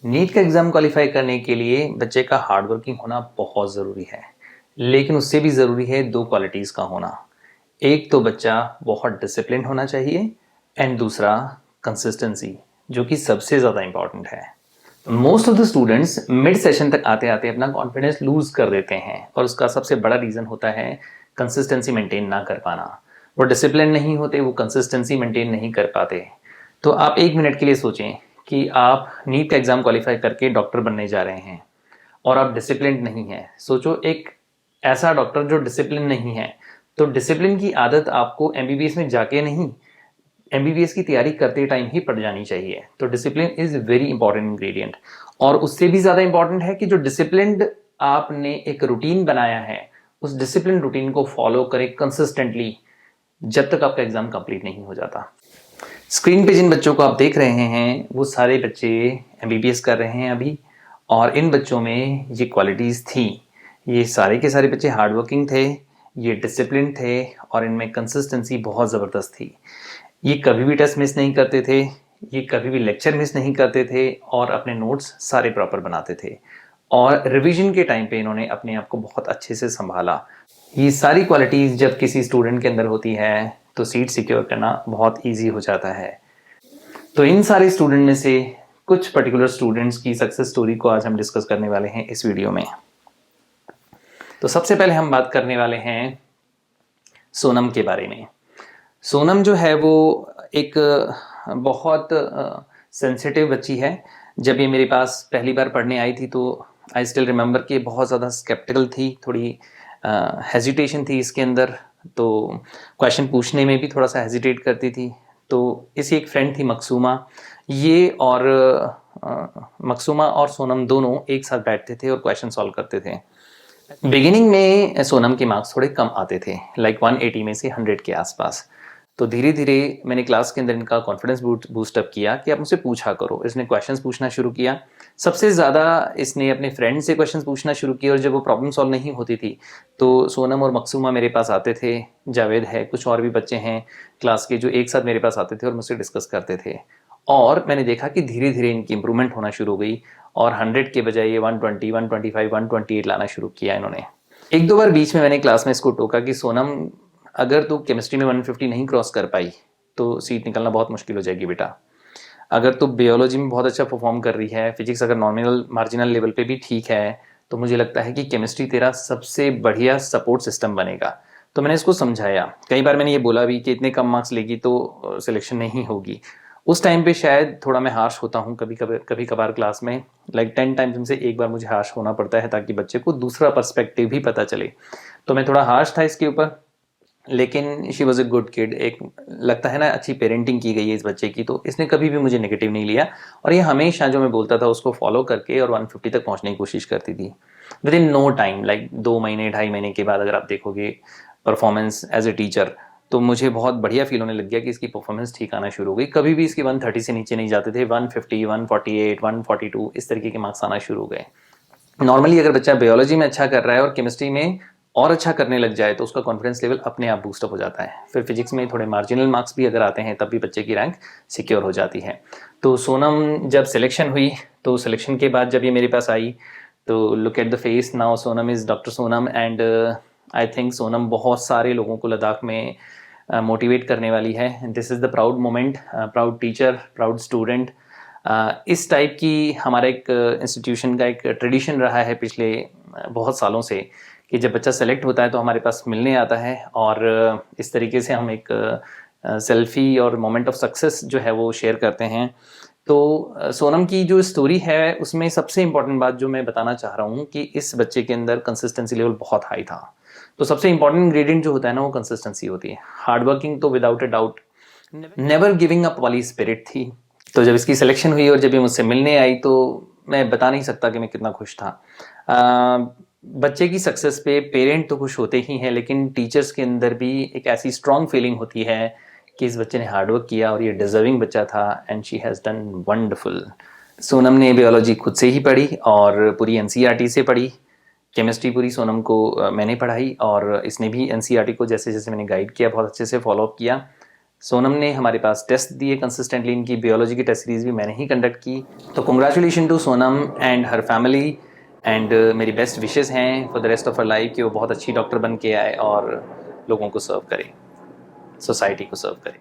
NEET का exam qualify करने के लिए बच्चे का हार्ड वर्किंग होना बहुत ज़रूरी है, लेकिन उससे भी ज़रूरी है दो क्वालिटीज़ का होना। एक तो बच्चा बहुत डिसिप्लिन होना चाहिए एंड दूसरा कंसिस्टेंसी, जो कि सबसे ज़्यादा इम्पॉर्टेंट है। Most of the students mid session तक आते आते अपना कॉन्फिडेंस लूज़ कर देते हैं और उसका सबसे बड़ा रीज़न होता है कंसिस्टेंसी मेंटेन ना कर पाना। वो डिसिप्लिन नहीं होते, वो कंसिस्टेंसी मेंटेन नहीं कर पाते। तो आप एक मिनट के लिए सोचें कि आप नीट का एग्ज़ाम क्वालिफाई करके डॉक्टर बनने जा रहे हैं और आप डिसिप्लिन नहीं हैं। सोचो एक ऐसा डॉक्टर जो डिसिप्लिन नहीं है। तो डिसिप्लिन की आदत आपको एमबीबीएस में जाके नहीं, एमबीबीएस की तैयारी करते टाइम ही पड़ जानी चाहिए। तो discipline is very important ingredient. और उससे भी ज़्यादा इंपॉर्टेंट है कि जो डिसिप्लिन आपने एक रूटीन बनाया है, उस डिसिप्लिन रूटीन को फॉलो करें कंसिस्टेंटली जब तक आपका एग्ज़ाम कंप्लीट नहीं हो जाता। स्क्रीन पे जिन बच्चों को आप देख रहे हैं वो सारे बच्चे एमबीबीएस कर रहे हैं अभी, और इन बच्चों में ये क्वालिटीज़ थी। ये सारे के सारे बच्चे हार्ड वर्किंग थे, ये डिसिप्लिन थे और इनमें कंसिस्टेंसी बहुत ज़बरदस्त थी। ये कभी भी टेस्ट मिस नहीं करते थे, ये कभी भी लेक्चर मिस नहीं करते थे और अपने नोट्स सारे प्रॉपर बनाते थे। और रिवीजन के टाइम पे इन्होंने अपने आप को बहुत अच्छे से संभाला। ये सारी क्वालिटीज़ जब किसी स्टूडेंट के अंदर होती है तो सीट सिक्योर करना बहुत ईजी हो जाता है। तो इन सारे स्टूडेंट में से कुछ पर्टिकुलर स्टूडेंट्स की सक्सेस स्टोरी को आज हम डिस्कस करने वाले हैं इस वीडियो में। तो सबसे पहले हम बात करने वाले हैं सोनम के बारे में। सोनम जो है वो एक बहुत सेंसिटिव बच्ची है। जब ये मेरे पास पहली बार पढ़ने आई थी तो आई स्टिल रिमेंबर कि बहुत ज़्यादा स्केप्टिकल थी, थोड़ी हेजिटेशन थी इसके अंदर। तो क्वेश्चन पूछने में भी थोड़ा सा हेजिटेट करती थी। तो इसी एक फ्रेंड थी मकसूमा, ये और मकसूमा और सोनम दोनों एक साथ बैठते थे और क्वेश्चन सॉल्व करते थे। बिगिनिंग में सोनम के मार्क्स थोड़े कम आते थे, लाइक 180 में से 100 के आसपास। तो धीरे धीरे मैंने क्लास के अंदर इनका कॉन्फिडेंस बूस्टअप किया कि आप मुझसे पूछा करो। इसने क्वेश्चंस पूछना शुरू किया। सबसे ज़्यादा इसने अपने फ्रेंड से क्वेश्चंस पूछना शुरू किया, और जब वो प्रॉब्लम सॉल्व नहीं होती थी तो सोनम और मकसूमा मेरे पास आते थे, जावेद है, कुछ और भी बच्चे हैं क्लास के जो एक साथ मेरे पास आते थे और मुझसे डिस्कस करते थे। और मैंने देखा कि धीरे धीरे इनकी इंप्रूवमेंट होना शुरू हो गई और 100 के बजाय ये 120, 125, 128 लाना शुरू किया इन्होंने। एक दो बार बीच में मैंने क्लास में इसको टोका कि सोनम, अगर तू केमिस्ट्री में 150 नहीं क्रॉस कर पाई तो सीट निकलना बहुत मुश्किल हो जाएगी बेटा। अगर तू बायोलॉजी में बहुत अच्छा परफॉर्म कर रही है, फिजिक्स अगर नॉमिनल मार्जिनल लेवल पे भी ठीक है, तो मुझे लगता है कि केमिस्ट्री तेरा सबसे बढ़िया सपोर्ट सिस्टम बनेगा। तो मैंने इसको समझाया। कई बार मैंने ये बोला भी कि इतने कम मार्क्स लेगी तो सिलेक्शन नहीं होगी। उस टाइम पे शायद थोड़ा मैं हार्श होता हूँ कभी कभार क्लास में, लाइक 10 टाइम्स में से एक बार मुझे हार्श होना पड़ता है ताकि बच्चे को दूसरा पर्सपेक्टिव भी पता चले। तो मैं थोड़ा हार्श था इसके ऊपर, लेकिन she was a good kid. एक लगता है ना अच्छी पेरेंटिंग की गई है इस बच्चे की, तो इसने कभी भी मुझे नेगेटिव नहीं लिया और ये हमेशा जो मैं बोलता था उसको फॉलो करके और 150 तक पहुंचने की कोशिश करती थी within no time. Like 2 महीने 2.5 महीने के बाद अगर आप देखोगे परफॉर्मेंस एज ए टीचर, तो मुझे बहुत बढ़िया फील होने लग गया कि इसकी परफॉर्मेंस ठीक आना शुरू हो गई। कभी भी इसकी 130 से नीचे नहीं जाते थे। 150, 148, 142 इस तरीके के मार्क्स आना शुरू हो गए। नॉर्मली अगर बच्चा बायोलॉजी में अच्छा कर रहा है और केमिस्ट्री में और अच्छा करने लग जाए तो उसका कॉन्फिडेंस लेवल अपने आप बूस्टअप हो जाता है। फिर फिजिक्स में थोड़े मार्जिनल मार्क्स भी अगर आते हैं तब भी बच्चे की रैंक सिक्योर हो जाती है। तो सोनम जब सिलेक्शन हुई, तो सिलेक्शन के बाद जब ये मेरे पास आई तो look at the face now, Sonam is doctor Sonam. And I think Sonam बहुत सारे लोगों को लद्दाख में मोटिवेट करने वाली है। This is the proud moment, proud teacher, proud student. इस टाइप की हमारा एक इंस्टीट्यूशन का एक ट्रेडिशन रहा है पिछले बहुत सालों से कि जब बच्चा सेलेक्ट होता है तो हमारे पास मिलने आता है और इस तरीके से हम एक सेल्फी और मोमेंट ऑफ सक्सेस जो है वो शेयर करते हैं। तो सोनम की जो स्टोरी है उसमें सबसे इम्पॉर्टेंट बात जो मैं बताना चाह रहा हूँ कि इस बच्चे के अंदर कंसिस्टेंसी लेवल बहुत हाई था। तो सबसे इम्पॉर्टेंट इंग्रेडिएंट जो होता है ना वो कंसिस्टेंसी होती है। हार्ड वर्किंग तो without a doubt, never giving up वाली स्पिरिट थी। तो जब इसकी सिलेक्शन हुई और जब ये मुझसे मिलने आई तो मैं बता नहीं सकता कि मैं कितना खुश था। बच्चे की सक्सेस पे पेरेंट तो खुश होते ही हैं, लेकिन टीचर्स के अंदर भी एक ऐसी स्ट्रॉन्ग फीलिंग होती है कि इस बच्चे ने हार्डवर्क किया और ये डिजर्विंग बच्चा था and she has done wonderful. Sonam ने बायोलॉजी खुद से ही पढ़ी और पूरी एनसीईआरटी से पढ़ी। केमिस्ट्री पूरी सोनम को मैंने पढ़ाई और इसने भी एनसीईआरटी को जैसे जैसे मैंने गाइड किया बहुत अच्छे से फॉलो अप किया। सोनम ने हमारे पास टेस्ट दिए कंसिस्टेंटली, इनकी बायोलॉजी की टेस्ट सीरीज भी मैंने ही कंडक्ट की। तो congratulation to Sonam and her family, and मेरी बेस्ट विशेस हैं for the rest of her life कि वो बहुत अच्छी डॉक्टर बन के आए और लोगों को सर्व करें, सोसाइटी को सर्व करें।